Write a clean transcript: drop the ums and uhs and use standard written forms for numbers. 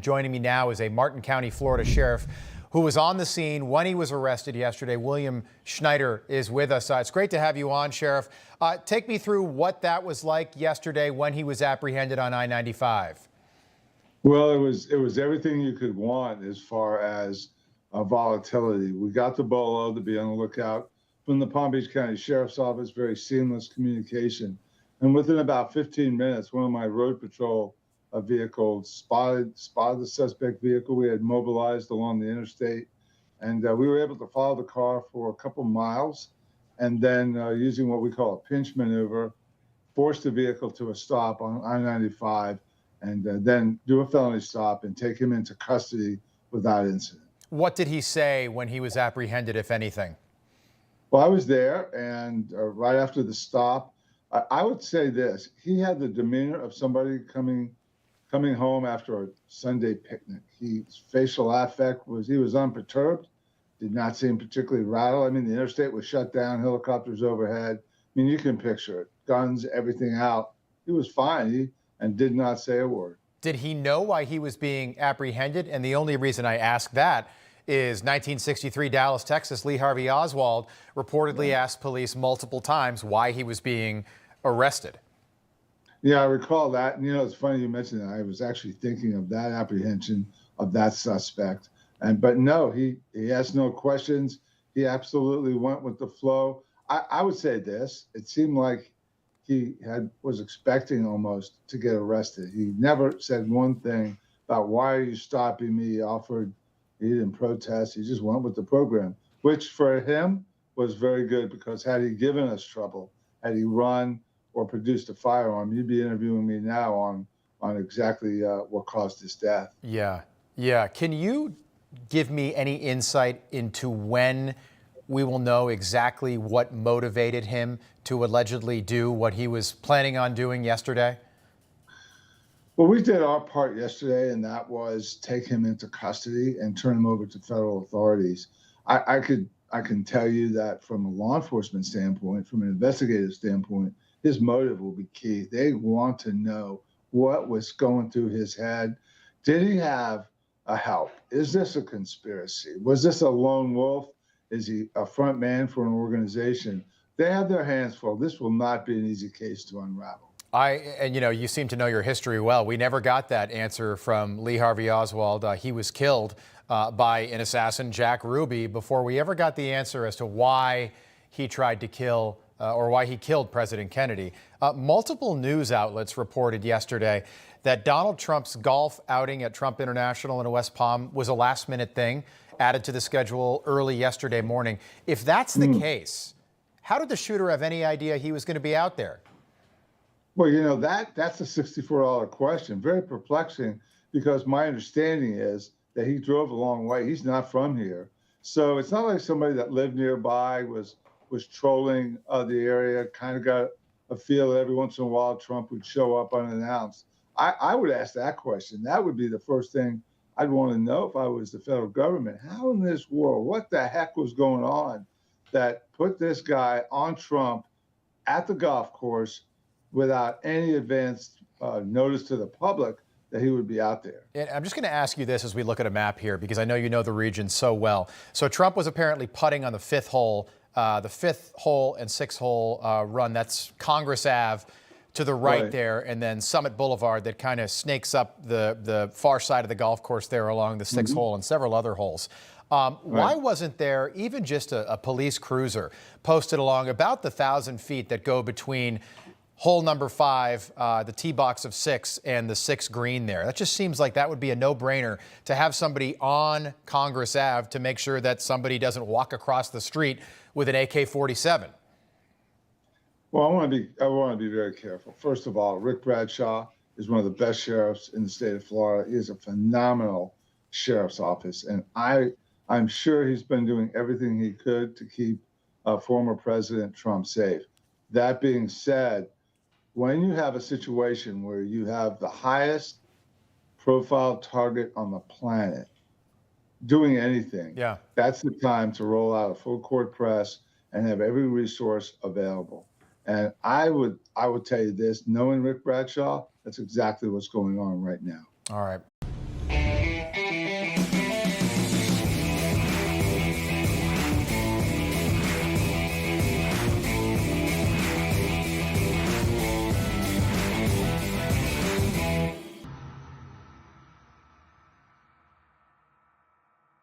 Joining me now is a Martin County, Florida sheriff who was on the scene when he was arrested yesterday. William Snyder is with us. It's great to have you on, Sheriff. Take me through what that was like yesterday when he was apprehended on I-95. Well, it was everything you could want as far as volatility. We got the bolo to be on the lookout from the Palm Beach County Sheriff's Office, very seamless communication. And within about 15 minutes, one of my road patrol vehicle spotted the suspect vehicle. We had mobilized along the interstate, and we were able to follow the car for a couple miles, and then using what we call a pinch maneuver, force the vehicle to a stop on I-95, and then do a felony stop and take him into custody without incident. What did he say when he was apprehended, if anything? Well, I was there, and right after the stop, I would say this: he had the demeanor of somebody coming home after a Sunday picnic. His facial affect he was unperturbed, did not seem particularly rattled. I mean, the interstate was shut down, helicopters overhead. I mean, you can picture it, guns, everything out. He was fine, and did not say a word. Did he know why he was being apprehended? And the only reason I ask that is 1963 Dallas, Texas, Lee Harvey Oswald reportedly asked police multiple times why he was being arrested. Yeah, I recall that. And, it's funny you mentioned that. I was actually thinking of that apprehension of that suspect. But no, he asked no questions. He absolutely went with the flow. I would say this: it seemed like he was expecting almost to get arrested. He never said one thing about why are you stopping me. He didn't protest. He just went with the program, which for him was very good, because had he given us trouble, had he run or produced a firearm, you'd be interviewing me now on exactly what caused his death. Yeah. Can you give me any insight into when we will know exactly what motivated him to allegedly do what he was planning on doing yesterday? Well, we did our part yesterday, and that was take him into custody and turn him over to federal authorities. I can tell you that from a law enforcement standpoint, from an investigative standpoint, his motive will be key. They want to know what was going through his head. Did he have a help? Is this a conspiracy? Was this a lone wolf? Is he a front man for an organization? They have their hands full. This will not be an easy case to unravel. You seem to know your history well. We never got that answer from Lee Harvey Oswald. He was killed by an assassin, Jack Ruby, before we ever got the answer as to why he tried to kill or why he killed President Kennedy. Multiple news outlets reported yesterday that Donald Trump's golf outing at Trump International in West Palm was a last-minute thing, added to the schedule early yesterday morning. If that's the case, how did the shooter have any idea he was going to be out there? Well, that's a $64 question. Very perplexing, because my understanding is that he drove a long way. He's not from here. So it's not like somebody that lived nearby was trolling the area, kind of got a feel that every once in a while Trump would show up unannounced. I would ask that question. That would be the first thing I'd want to know if I was the federal government. How in this world, what the heck was going on that put this guy on Trump at the golf course without any advance notice to the public that he would be out there? And I'm just going to ask you this as we look at a map here, because I know you know the region so well. So Trump was apparently putting on the fifth hole and sixth hole run. That's Congress Ave to the right there, and then Summit Boulevard that kind of snakes up the far side of the golf course there along the sixth hole and several other holes. Why wasn't there even just a police cruiser posted along about the 1,000 feet that go between hole number 5, the tee box of 6, and the 6 green there? That just seems like that would be a no-brainer to have somebody on Congress Ave to make sure that somebody doesn't walk across the street with an AK-47. Well, I want to be very careful. First of all, Rick Bradshaw is one of the best sheriffs in the state of Florida. He is a phenomenal sheriff's office, and I'm sure he's been doing everything he could to keep former President Trump safe. That being said, when you have a situation where you have the highest profile target on the planet doing anything, that's the time to roll out a full court press and have every resource available. And I would tell you this, knowing Rick Bradshaw, that's exactly what's going on right now. All right.